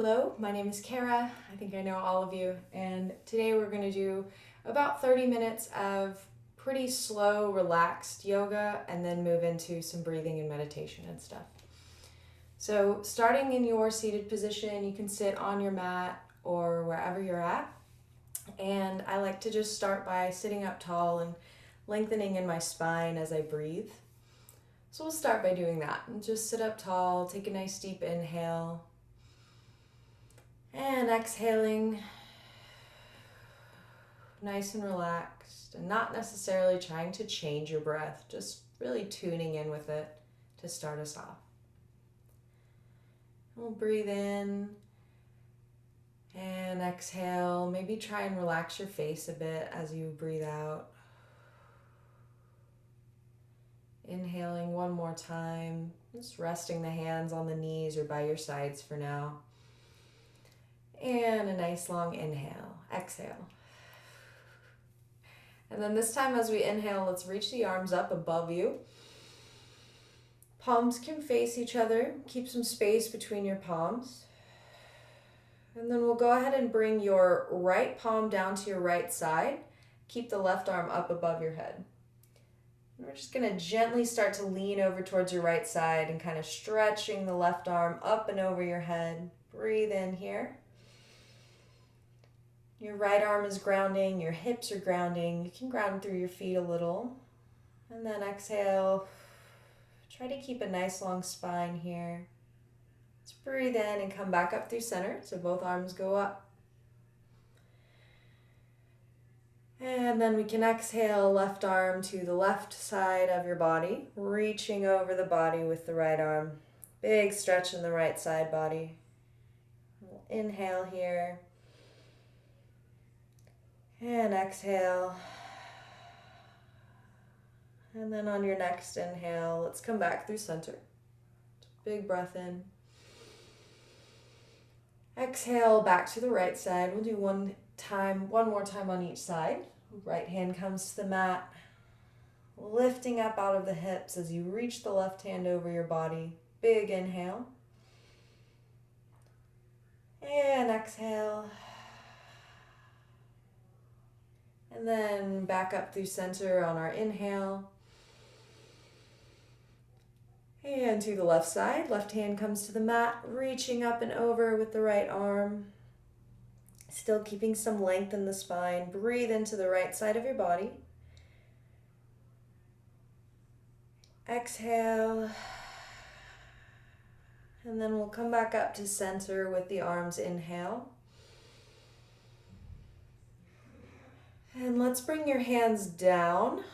Hello, my name is Kara. I think I know all of you, and today we're going to do about 30 minutes of pretty slow, relaxed yoga and then move into some breathing and meditation and stuff. So, starting in your seated position, you can sit on your mat or wherever you're at. And I like to just start by sitting up tall and lengthening in my spine as I breathe. So, we'll start by doing that. And just sit up tall, take a nice deep inhale. And exhaling, nice and relaxed, and not necessarily trying to change your breath, just really tuning in with it to start us off. We'll breathe in and exhale. Maybe try and relax your face a bit as you breathe out. Inhaling one more time, just resting the hands on the knees or by your sides for now. And a nice long inhale, exhale. And then this time as we inhale, let's reach the arms up above you. Palms can face each other. Keep some space between your palms. And then we'll go ahead and bring your right palm down to your right side. Keep the left arm up above your head. And we're just going to gently start to lean over towards your right side and kind of stretching the left arm up and over your head. Breathe in here. Your right arm is grounding, your hips are grounding. You can ground through your feet a little. And then exhale. Try to keep a nice long spine here. Let's breathe in and come back up through center, so both arms go up. And then we can exhale, left arm to the left side of your body, reaching over the body with the right arm. Big stretch in the right side body. We'll inhale here. And exhale. And then on your next inhale, let's come back through center. Big breath in. Exhale back to the right side. We'll do one more time on each side. Right hand comes to the mat. Lifting up out of the hips as you reach the left hand over your body. Big inhale. And exhale. And then back up through center on our inhale. And to the left side, left hand comes to the mat, reaching up and over with the right arm. Still keeping some length in the spine. Breathe into the right side of your body. Exhale. And then we'll come back up to center with the arms. Inhale. And let's bring your hands down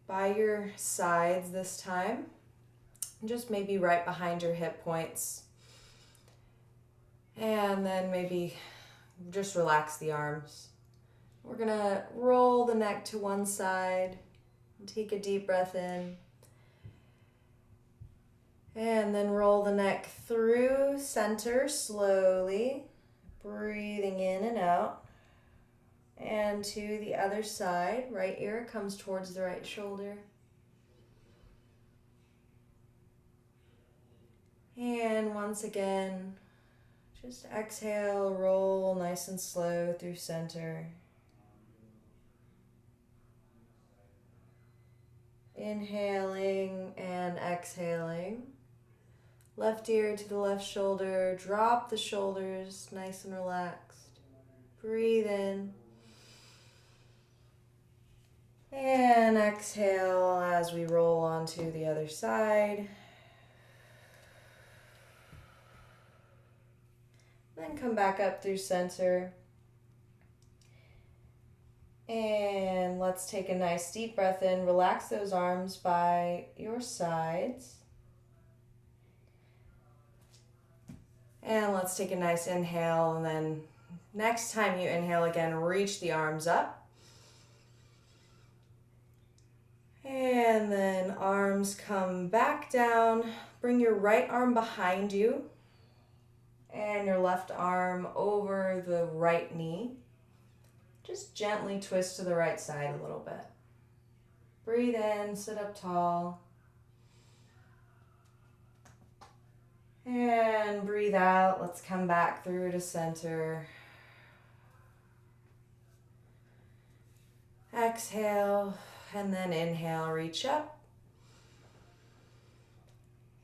by your sides this time. Just maybe right behind your hip points. And then maybe just relax the arms. We're gonna roll the neck to one side. Take a deep breath in. And then roll the neck through center slowly. Breathing in and out. And to the other side, right ear comes towards the right shoulder. And once again, just exhale, roll nice and slow through center. Inhaling and exhaling. Left ear to the left shoulder, drop the shoulders, nice and relaxed. Breathe in. And exhale as we roll onto the other side. Then come back up through center. And let's take a nice deep breath in. Relax those arms by your sides. And let's take a nice inhale. And then next time you inhale again, reach the arms up. And then arms come back down. Bring your right arm behind you. And your left arm over the right knee. Just gently twist to the right side a little bit. Breathe in, sit up tall. And breathe out. Let's come back through to center. Exhale, and then inhale, reach up.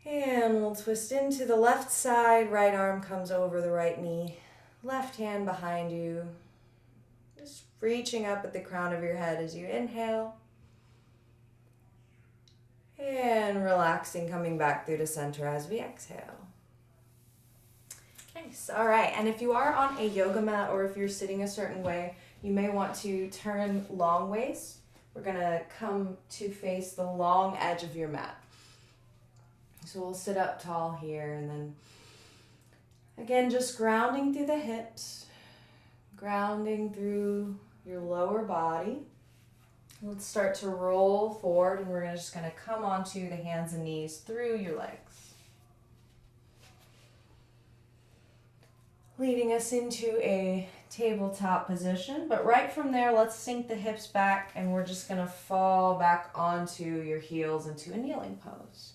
And we'll twist into the left side. Right arm comes over the right knee. Left hand behind you. Just reaching up at the crown of your head as you inhale. And relaxing, coming back through to center as we exhale. Nice. All right. And if you are on a yoga mat or if you're sitting a certain way, you may want to turn long ways. We're going to come to face the long edge of your mat. So we'll sit up tall here, and then again, just grounding through the hips, grounding through your lower body. Let's start to roll forward, and we're just going to come onto the hands and knees through your legs. Leading us into a tabletop position, but right from there, let's sink the hips back, and we're just going to fall back onto your heels into a kneeling pose.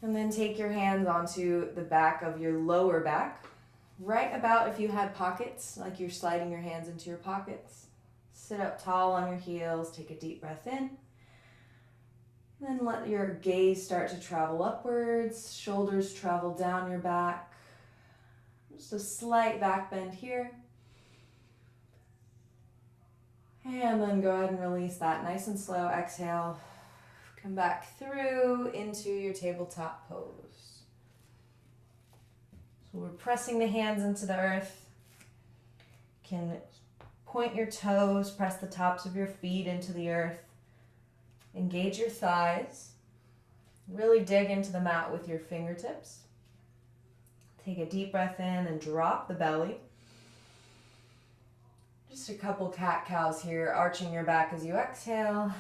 And then take your hands onto the back of your lower back, right about if you had pockets, like you're sliding your hands into your pockets. Sit up tall on your heels, take a deep breath in. Then let your gaze start to travel upwards, shoulders travel down your back. Just a slight back bend here. And then go ahead and release that nice and slow. Exhale. Come back through into your tabletop pose. So we're pressing the hands into the earth. You can point your toes, press the tops of your feet into the earth. Engage your thighs. Really dig into the mat with your fingertips. Take a deep breath in and drop the belly. Just a couple cat-cows here, arching your back as you exhale.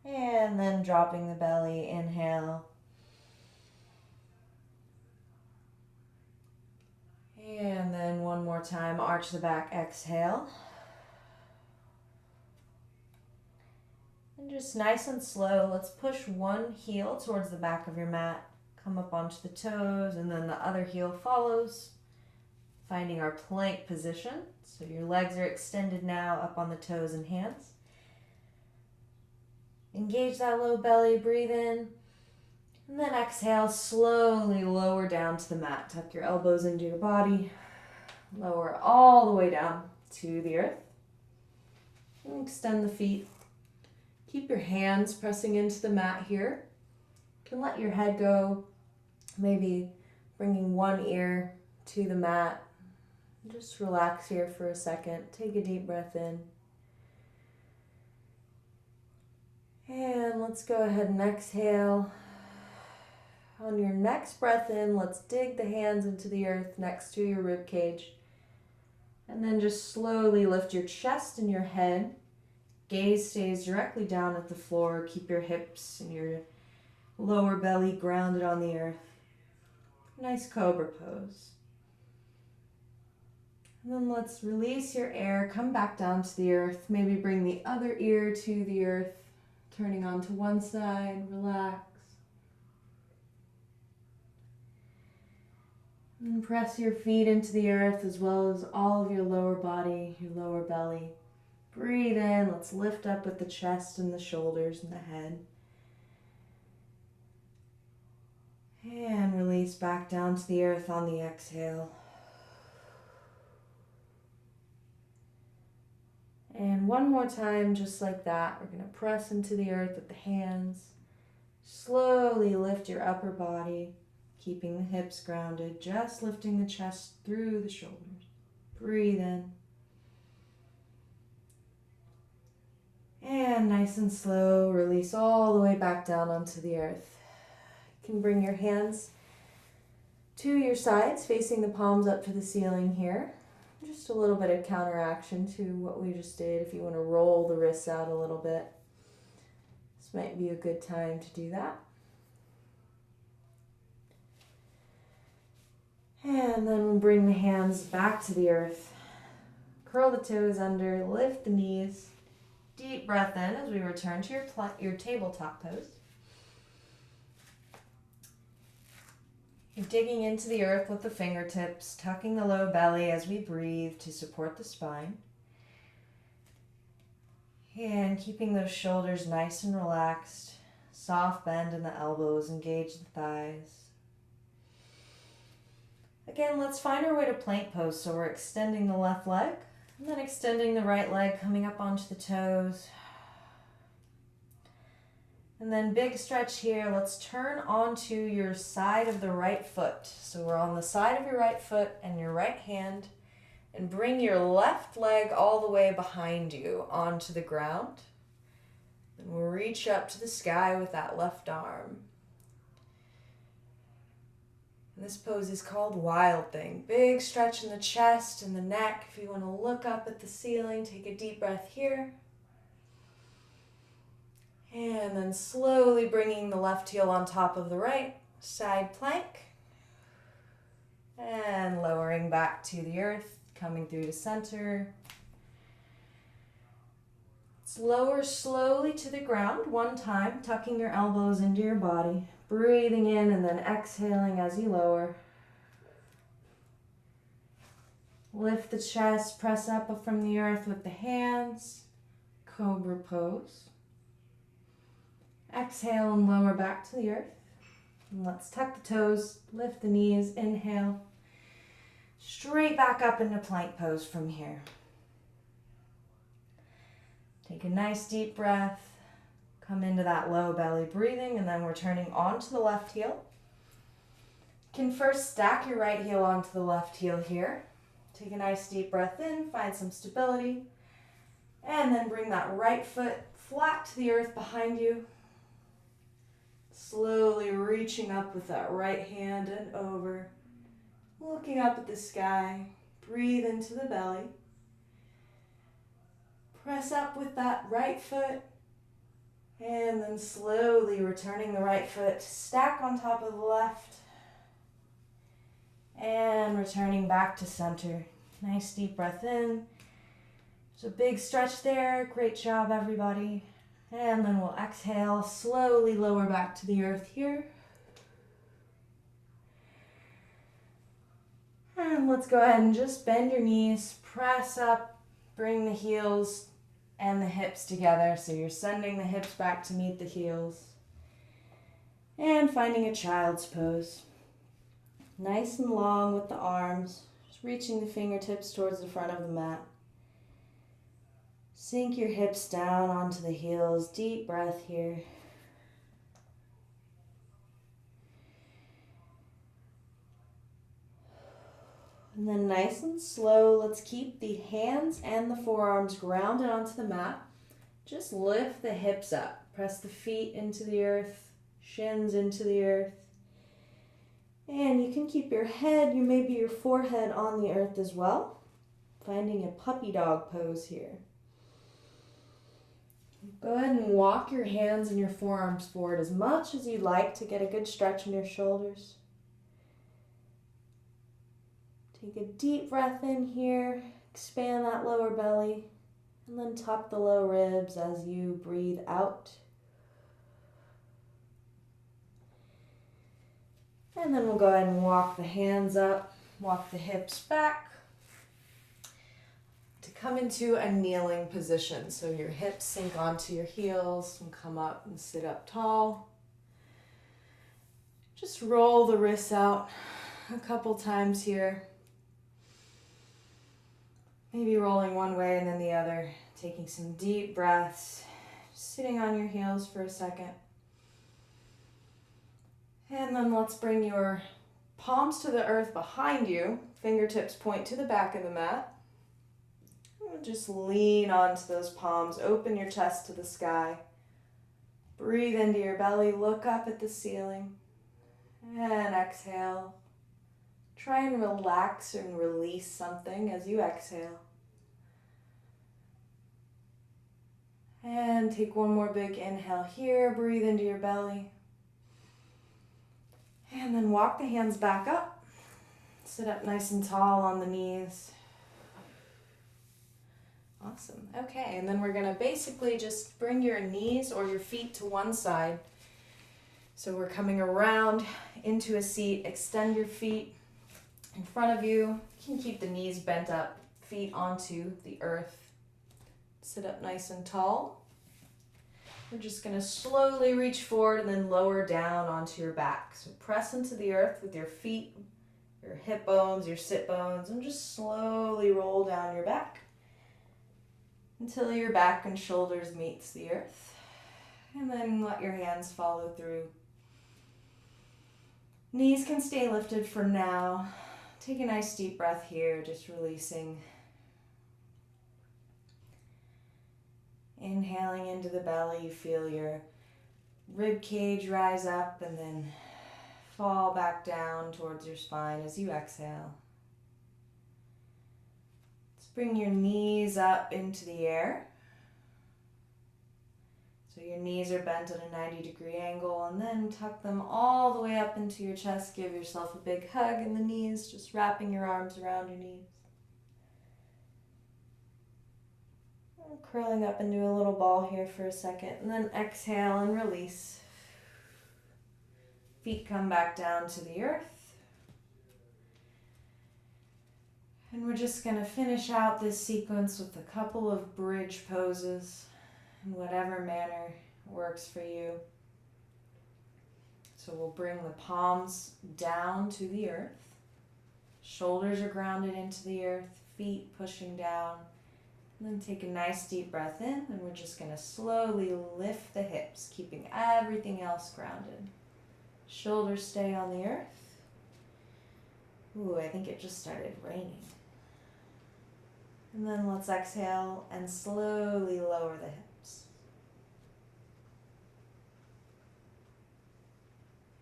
And then dropping the belly, inhale. And then one more time, arch the back, exhale. And just nice and slow, let's push one heel towards the back of your mat. Come up onto the toes, and then the other heel follows. Finding our plank position. So your legs are extended now up on the toes and hands. Engage that low belly, breathe in, and then exhale, slowly lower down to the mat. Tuck your elbows into your body, lower all the way down to the earth. And extend the feet. Keep your hands pressing into the mat here. You can let your head go, maybe bringing one ear to the mat. Just relax here for a second. Take a deep breath in. And let's go ahead and exhale. On your next breath in, let's dig the hands into the earth next to your rib cage. And then just slowly lift your chest and your head. Gaze stays directly down at the floor. Keep your hips and your lower belly grounded on the earth. Nice cobra pose. And then let's release your air. Come back down to the earth. Maybe bring the other ear to the earth. Turning onto one side, relax. And press your feet into the earth as well as all of your lower body, your lower belly. Breathe in, let's lift up with the chest and the shoulders and the head. And release back down to the earth on the exhale. And one more time, just like that, we're going to press into the earth with the hands. Slowly lift your upper body, keeping the hips grounded, just lifting the chest through the shoulders. Breathe in. And nice and slow, release all the way back down onto the earth. You can bring your hands to your sides, facing the palms up to the ceiling here. Just a little bit of counteraction to what we just did. If you want to roll the wrists out a little bit, this might be a good time to do that. And then we'll bring the hands back to the earth. Curl the toes under, lift the knees. Deep breath in as we return to your tabletop pose. Keep digging into the earth with the fingertips, tucking the low belly as we breathe to support the spine. And keeping those shoulders nice and relaxed. Soft bend in the elbows, engage the thighs. Again, let's find our way to plank pose. So we're extending the left leg and then extending the right leg, coming up onto the toes. And then big stretch here. Let's turn onto your side of the right foot. So we're on the side of your right foot and your right hand. And bring your left leg all the way behind you onto the ground. And we'll reach up to the sky with that left arm. And this pose is called Wild Thing. Big stretch in the chest and the neck. If you want to look up at the ceiling, take a deep breath here. And then slowly bringing the left heel on top of the right, side plank. And lowering back to the earth. Coming through to center. Let's lower slowly to the ground one time, tucking your elbows into your body. Breathing in and then exhaling as you lower. Lift the chest, press up from the earth with the hands. Cobra pose. Exhale and lower back to the earth. And let's tuck the toes, lift the knees, inhale. Straight back up into plank pose from here. Take a nice deep breath. Come into that low belly breathing, and then we're turning onto the left heel. You can first stack your right heel onto the left heel here. Take a nice deep breath in, find some stability. And then bring that right foot flat to the earth behind you. Slowly reaching up with that right hand and over. Looking up at the sky, breathe into the belly. Press up with that right foot. And then slowly returning the right foot, stack on top of the left. And returning back to center. Nice deep breath in. There's a big stretch there. Great job, everybody. And then we'll exhale, slowly lower back to the earth here. And let's go ahead and just bend your knees, press up, bring the heels and the hips together. So you're sending the hips back to meet the heels. And finding a child's pose. Nice and long with the arms, just reaching the fingertips towards the front of the mat. Sink your hips down onto the heels, deep breath here. And then nice and slow, let's keep the hands and the forearms grounded onto the mat. Just lift the hips up. Press the feet into the earth, shins into the earth. And you can keep your head, maybe your forehead on the earth as well. Finding a puppy dog pose here. Go ahead and walk your hands and your forearms forward as much as you'd like to get a good stretch in your shoulders. Take a deep breath in here, expand that lower belly, and then tuck the low ribs as you breathe out. And then we'll go ahead and walk the hands up, walk the hips back to come into a kneeling position. So your hips sink onto your heels and come up and sit up tall. Just roll the wrists out a couple times here. Maybe rolling one way and then the other, taking some deep breaths, sitting on your heels for a second. And then let's bring your palms to the earth behind you, fingertips point to the back of the mat. And just lean onto those palms, open your chest to the sky. Breathe into your belly, look up at the ceiling, and exhale. Try and relax and release something as you exhale. And take one more big inhale here. Breathe into your belly. And then walk the hands back up. Sit up nice and tall on the knees. Awesome. Okay, and then we're going to basically just bring your knees or your feet to one side. So we're coming around into a seat. Extend your feet in front of you. You can keep the knees bent up, feet onto the earth. Sit up nice and tall. We're just going to slowly reach forward and then lower down onto your back. So press into the earth with your feet, your hip bones, your sit bones, and just slowly roll down your back until your back and shoulders meets the earth. And then let your hands follow through. Knees can stay lifted for now. Take a nice deep breath here, just releasing. Inhaling into the belly, you feel your rib cage rise up and then fall back down towards your spine as you exhale. Let's bring your knees up into the air. So your knees are bent at a 90-degree angle, and then tuck them all the way up into your chest. Give yourself a big hug in the knees, just wrapping your arms around your knees. And curling up into a little ball here for a second, and then exhale and release. Feet come back down to the earth. And we're just going to finish out this sequence with a couple of bridge poses in whatever manner works for you. So we'll bring the palms down to the earth. Shoulders are grounded into the earth, feet pushing down. And then take a nice deep breath in, and we're just going to slowly lift the hips, keeping everything else grounded. Shoulders stay on the earth. Ooh, I think it just started raining. And then let's exhale and slowly lower the hips.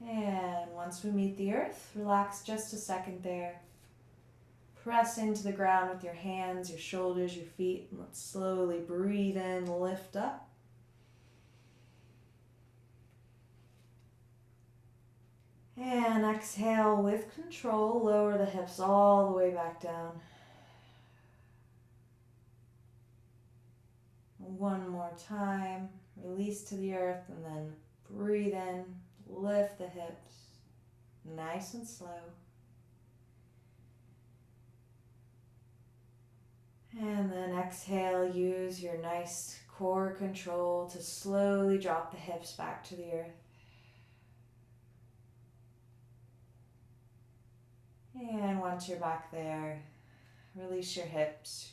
And once we meet the earth, relax just a second there. Press into the ground with your hands, your shoulders, your feet, and let's slowly breathe in, lift up. And exhale with control, lower the hips all the way back down. One more time, release to the earth, and then breathe in, lift the hips, nice and slow. And then exhale, use your nice core control to slowly drop the hips back to the earth. And once you're back there, release your hips.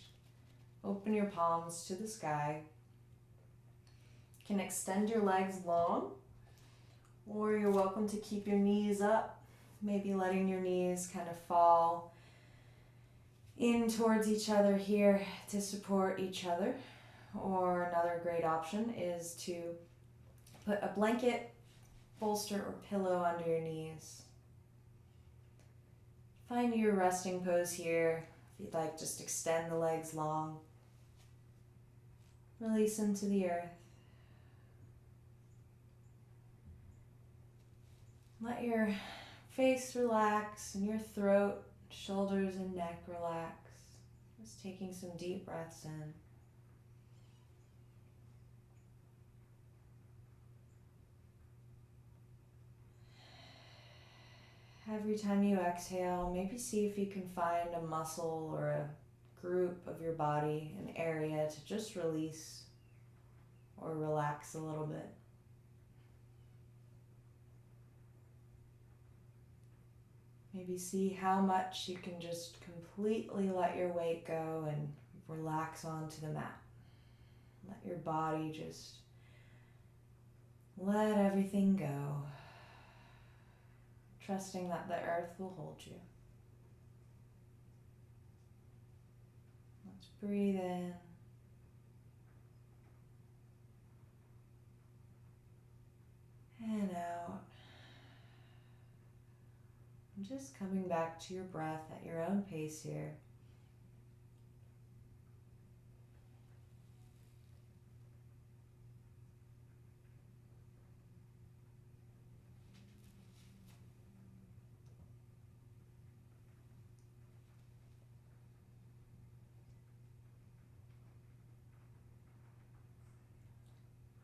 Open your palms to the sky. You can extend your legs long, or you're welcome to keep your knees up, maybe letting your knees kind of fall in towards each other here to support each other. Or another great option is to put a blanket, bolster, or pillow under your knees. Find your resting pose here. If you'd like, just extend the legs long. Release into the earth. Let your face relax and your throat, shoulders, and neck relax. Just taking some deep breaths in. Every time you exhale, maybe see if you can find a muscle or a group of your body, an area to just release or relax a little bit. Maybe see how much you can just completely let your weight go and relax onto the mat. Let your body just let everything go, trusting that the earth will hold you. Let's breathe in. And out. And just coming back to your breath at your own pace here.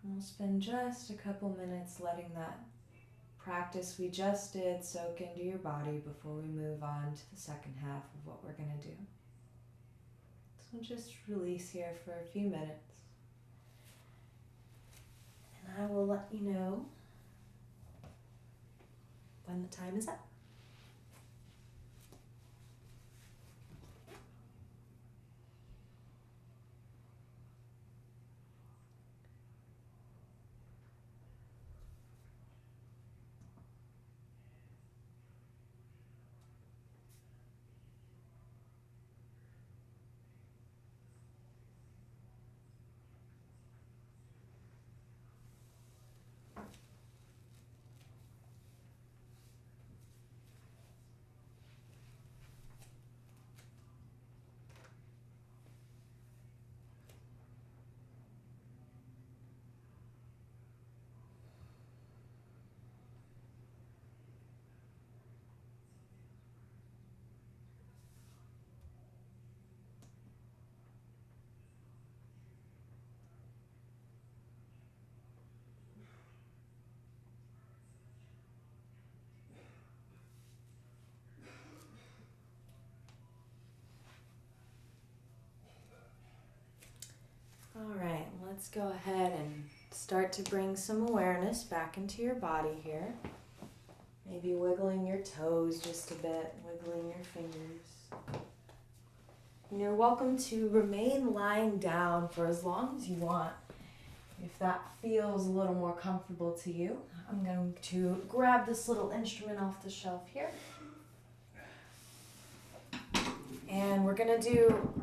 And we'll spend just a couple minutes letting that practice we just did soak into your body before we move on to the second half of what we're going to do. So just release here for a few minutes. And I will let you know when the time is up. All right, let's go ahead and start to bring some awareness back into your body here. Maybe wiggling your toes just a bit, wiggling your fingers. And you're welcome to remain lying down for as long as you want. If that feels a little more comfortable to you, I'm going to grab this little instrument off the shelf here. And we're going to do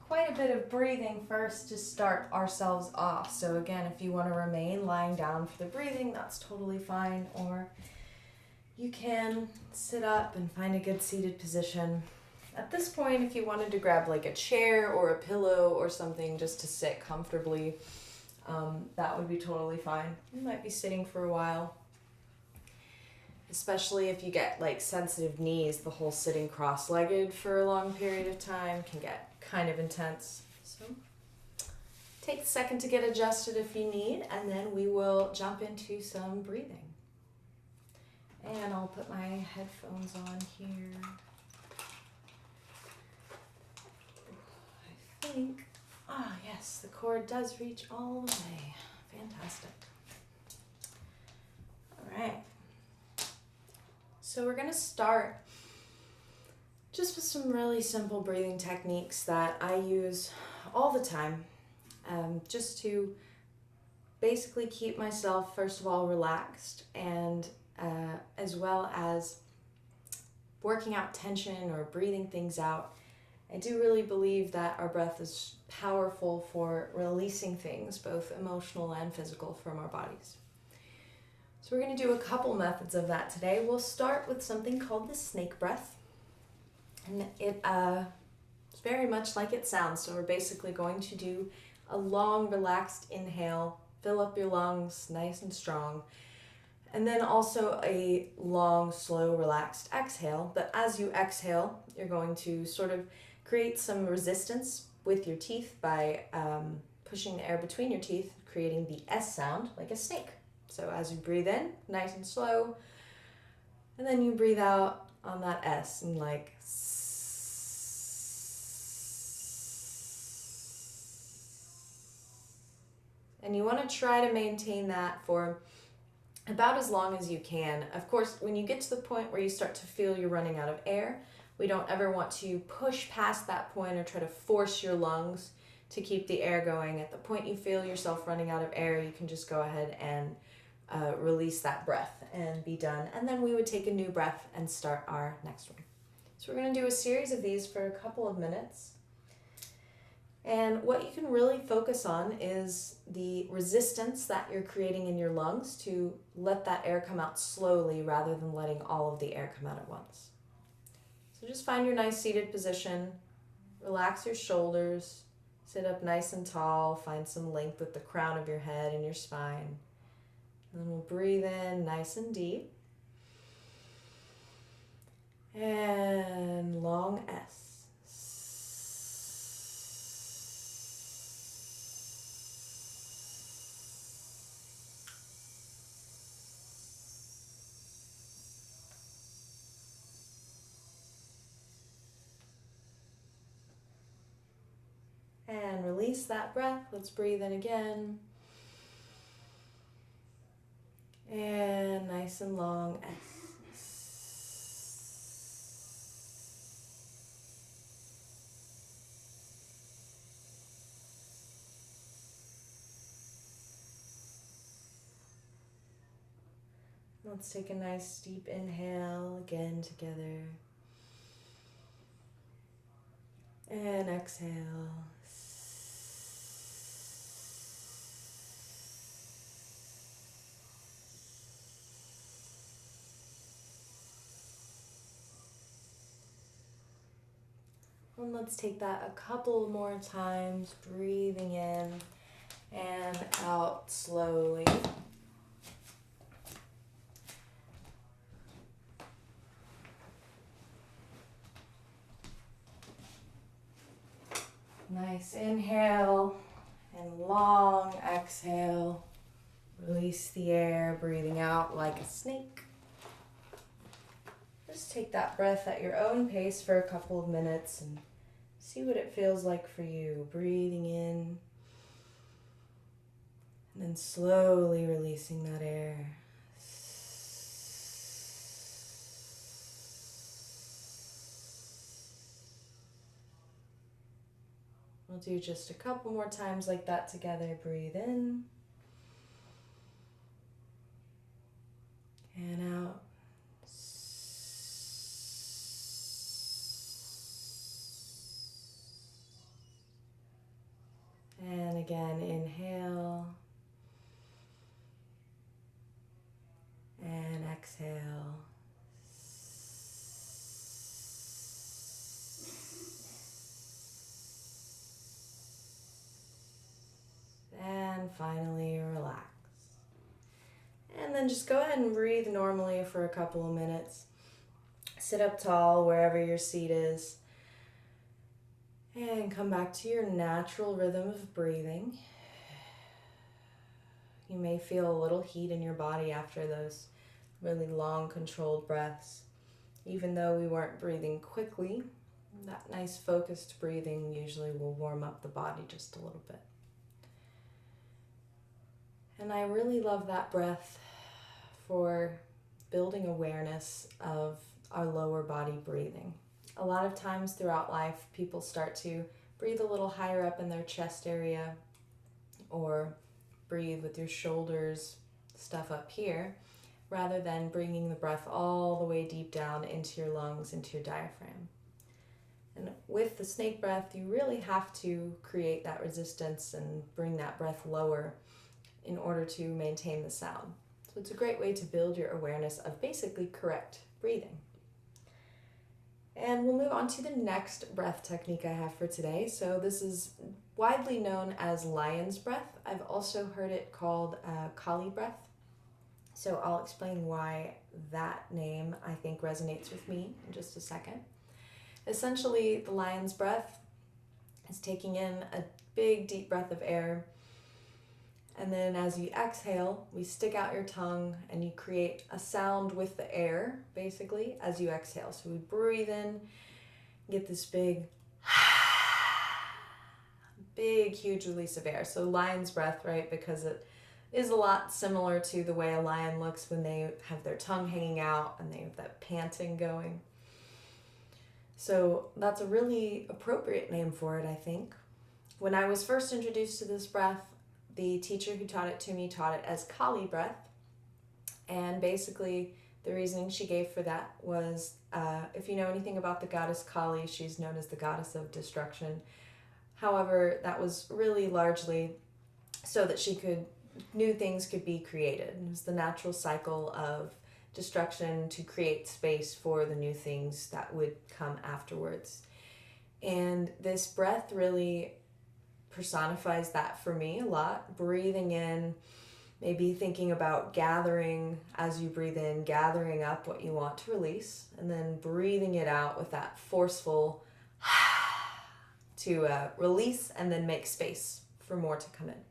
quite a bit of breathing first to start ourselves off. So again, if you want to remain lying down for the breathing, that's totally fine. Or you can sit up and find a good seated position. At this point, if you wanted to grab like a chair or a pillow or something just to sit comfortably, that would be totally fine. You might be sitting for a while. Especially if you get like sensitive knees, the whole sitting cross-legged for a long period of time can get kind of intense. So take a second to get adjusted if you need, and then we will jump into some breathing. And I'll put my headphones on here. I think, yes, the cord does reach all the way. Fantastic. All right. So we're going to start just with some really simple breathing techniques that I use all the time, just to basically keep myself, first of all, relaxed, and as well as working out tension or breathing things out. I do really believe that our breath is powerful for releasing things, both emotional and physical, from our bodies. So we're going to do a couple methods of that today. We'll start with something called the snake breath. And it's very much like it sounds. So we're basically going to do a long, relaxed inhale, fill up your lungs nice and strong. And then also a long, slow, relaxed exhale. But as you exhale, you're going to sort of create some resistance with your teeth by pushing the air between your teeth, creating the S sound like a snake. So as you breathe in, nice and slow, and then you breathe out on that S and like and you want to try to maintain that for about as long as you can. Of course, when you get to the point where you start to feel you're running out of air, we don't ever want to push past that point or try to force your lungs to keep the air going. At the point you feel yourself running out of air, you can just go ahead and release that breath and be done. And then we would take a new breath and start our next one. So we're going to do a series of these for a couple of minutes. And what you can really focus on is the resistance that you're creating in your lungs to let that air come out slowly rather than letting all of the air come out at once. So just find your nice seated position, relax your shoulders, sit up nice and tall, find some length with the crown of your head and your spine. And then we'll breathe in nice and deep. And long S. And release that breath. Let's breathe in again. And nice and long S. Let's take a nice deep inhale again together. And exhale. And let's take that a couple more times, breathing in and out slowly. Nice inhale and long exhale. Release the air, breathing out like a snake. Just take that breath at your own pace for a couple of minutes and see what it feels like for you. Breathing in and then slowly releasing that air. We'll do just a couple more times like that together. Breathe in and out. And again, inhale and exhale. And finally, relax. And then just go ahead and breathe normally for a couple of minutes. Sit up tall wherever your seat is. And come back to your natural rhythm of breathing. You may feel a little heat in your body after those really long, controlled breaths. Even though we weren't breathing quickly, that nice focused breathing usually will warm up the body just a little bit. And I really love that breath for building awareness of our lower body breathing. A lot of times throughout life, people start to breathe a little higher up in their chest area or breathe with your shoulders, stuff up here, rather than bringing the breath all the way deep down into your lungs, into your diaphragm. And with the snake breath, you really have to create that resistance and bring that breath lower in order to maintain the sound. So it's a great way to build your awareness of basically correct breathing. And we'll move on to the next breath technique I have for today. So this is widely known as lion's breath. I've also heard it called Kali breath. So I'll explain why that name I think resonates with me in just a second. Essentially, the lion's breath is taking in a big deep breath of air. And then as you exhale, we stick out your tongue and you create a sound with the air, basically, as you exhale. So we breathe in, get this big, huge release of air. So lion's breath, right? Because it is a lot similar to the way a lion looks when they have their tongue hanging out and they have that panting going. So that's a really appropriate name for it, I think. When I was first introduced to this breath, the teacher who taught it to me taught it as Kali breath. And basically, the reasoning she gave for that was, if you know anything about the goddess Kali, she's known as the goddess of destruction. However, that was really largely so that new things could be created. It was the natural cycle of destruction to create space for the new things that would come afterwards. And this breath really personifies that for me a lot. Breathing in, maybe thinking about gathering as you breathe in, gathering up what you want to release, and then breathing it out with that forceful to release and then make space for more to come in.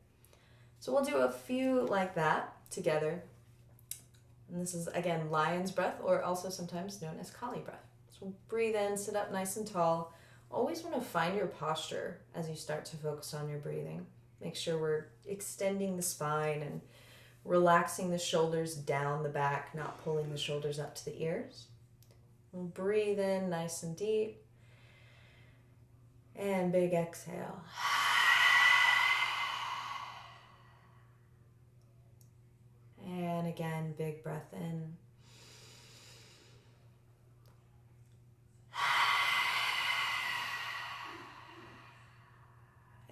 So we'll do a few like that together. And this is, again, lion's breath, or also sometimes known as Kali breath. So breathe in, sit up nice and tall, always want to find your posture as you start to focus on your breathing. Make sure we're extending the spine and relaxing the shoulders down the back, not pulling the shoulders up to the ears. We'll breathe in nice and deep. And big exhale. And again, big breath in.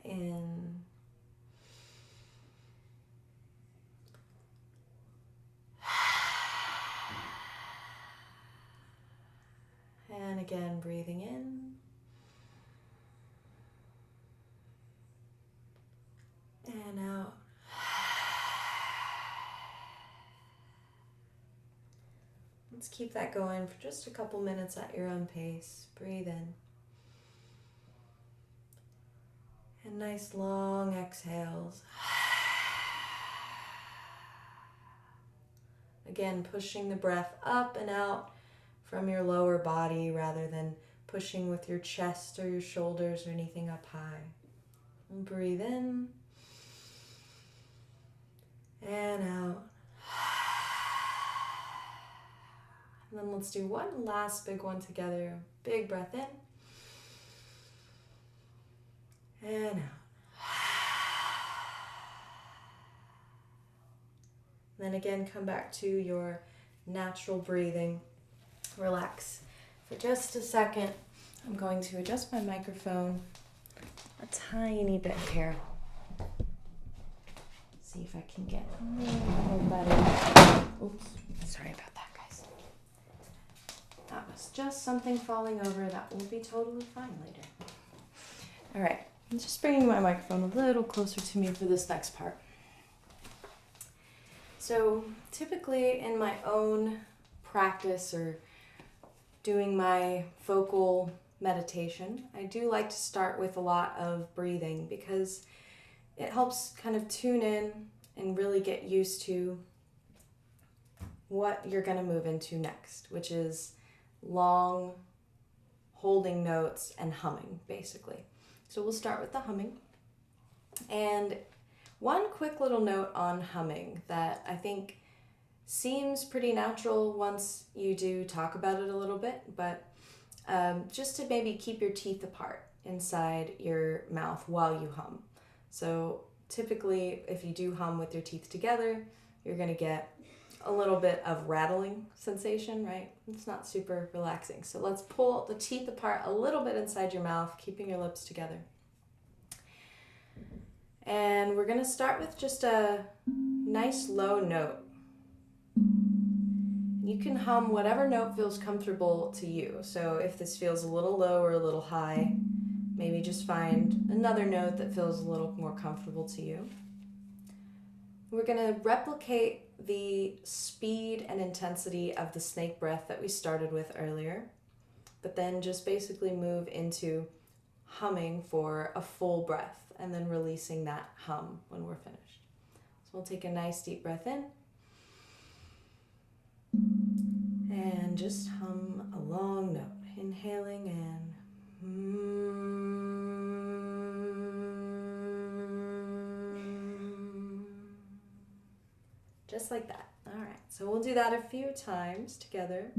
In. And again, breathing in. And out. Let's keep that going for just a couple minutes at your own pace. Breathe in. And nice long exhales. Again, pushing the breath up and out from your lower body rather than pushing with your chest or your shoulders or anything up high. And breathe in. And out. And then let's do one last big one together. Big breath in. And out. Then again, come back to your natural breathing. Relax for just a second. I'm going to adjust my microphone a tiny bit here. See if I can get a little better. Oops, sorry about that, guys. That was just something falling over. That will be totally fine later. All right, I'm just bringing my microphone a little closer to me for this next part. So typically in my own practice or doing my vocal meditation, I do like to start with a lot of breathing because it helps kind of tune in and really get used to what you're going to move into next, which is long holding notes and humming, basically. So we'll start with the humming. And one quick little note on humming that I think seems pretty natural once you do talk about it a little bit, but just to maybe keep your teeth apart inside your mouth while you hum. So typically, if you do hum with your teeth together, you're going to get a little bit of rattling sensation, right? It's not super relaxing. So let's pull the teeth apart a little bit inside your mouth, keeping your lips together. And we're going to start with just a nice low note. You can hum whatever note feels comfortable to you. So if this feels a little low or a little high, maybe just find another note that feels a little more comfortable to you. We're going to replicate the speed and intensity of the snake breath that we started with earlier, but then just basically move into humming for a full breath and then releasing that hum when we're finished. So we'll take a nice deep breath in and just hum a long note, inhaling and just like that. All right, so we'll do that a few times together.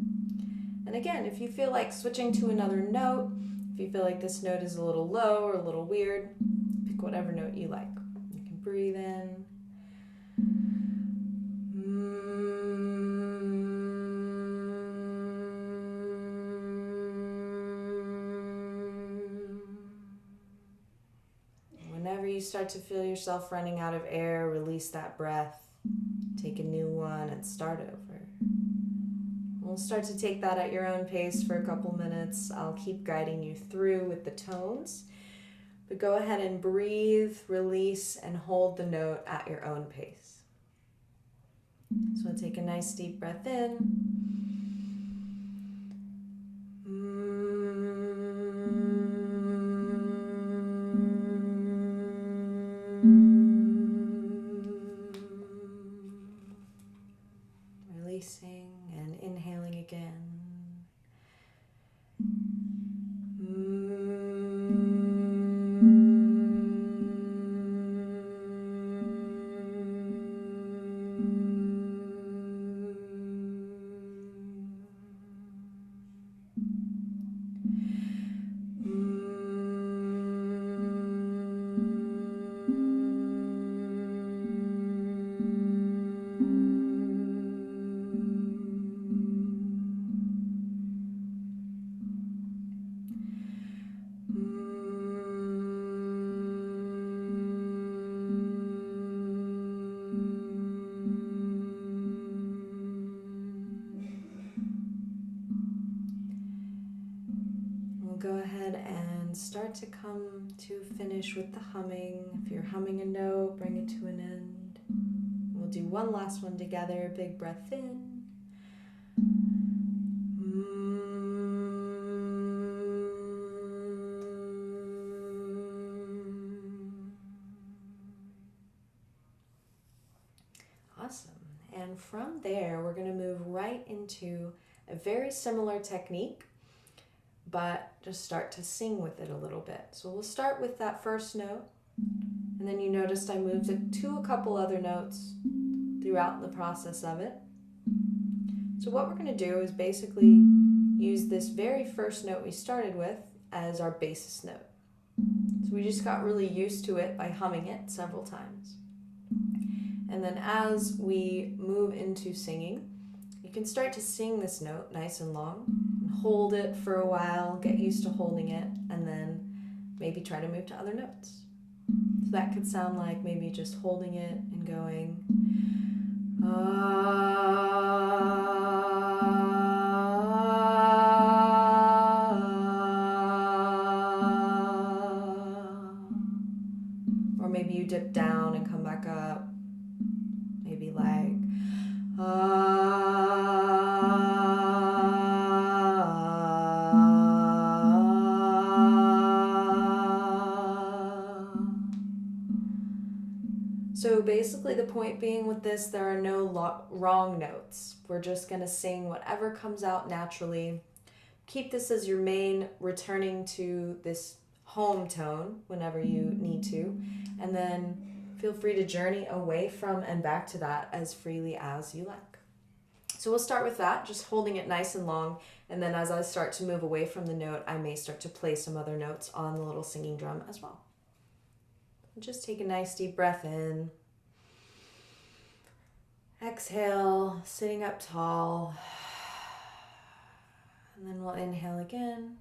And again, if you feel like switching to another note, if you feel like this note is a little low or a little weird, pick whatever note you like. You can breathe in. Whenever you start to feel yourself running out of air, release that breath. Take a new one and start over. We'll start to take that at your own pace for a couple minutes. I'll keep guiding you through with the tones. But go ahead and breathe, release, and hold the note at your own pace. So I'll take a nice deep breath in. Releasing and inhaling again. we'll go ahead and start to come to finish with the humming. If you're humming a note, bring it to an end. We'll do one last one together. Big breath in. Awesome. And from there, we're going to move right into a very similar technique, but just start to sing with it a little bit. So we'll start with that first note, and then you noticed I moved it to a couple other notes throughout the process of it. So what we're going to do is basically use this very first note we started with as our basis note. So we just got really used to it by humming it several times. And then as we move into singing, you can start to sing this note nice and long, and hold it for a while, get used to holding it, and then maybe try to move to other notes. So that could sound like maybe just holding it and going, or maybe you dip down and come back up. Maybe like, So basically the point being with this, there are no wrong notes. We're just going to sing whatever comes out naturally. Keep this as your main, returning to this home tone whenever you need to, and then feel free to journey away from and back to that as freely as you like. So we'll start with that, just holding it nice and long, and then as I start to move away from the note, I may start to play some other notes on the little singing drum as well. Just take a nice deep breath in. Exhale, sitting up tall. And then we'll inhale again.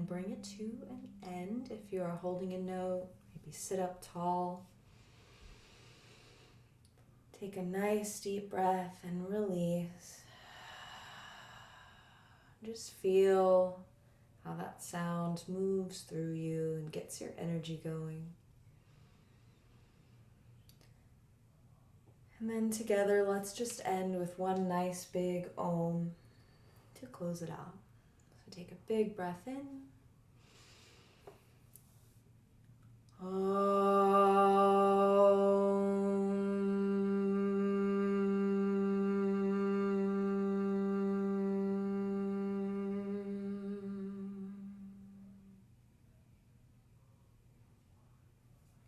Bring it to an end. If you are holding a note, maybe sit up tall. Take a nice deep breath and release. Just feel how that that sound moves through you and gets your energy going. And then together, let's just end with one nice big Om to close it out. So take a big breath in. Om.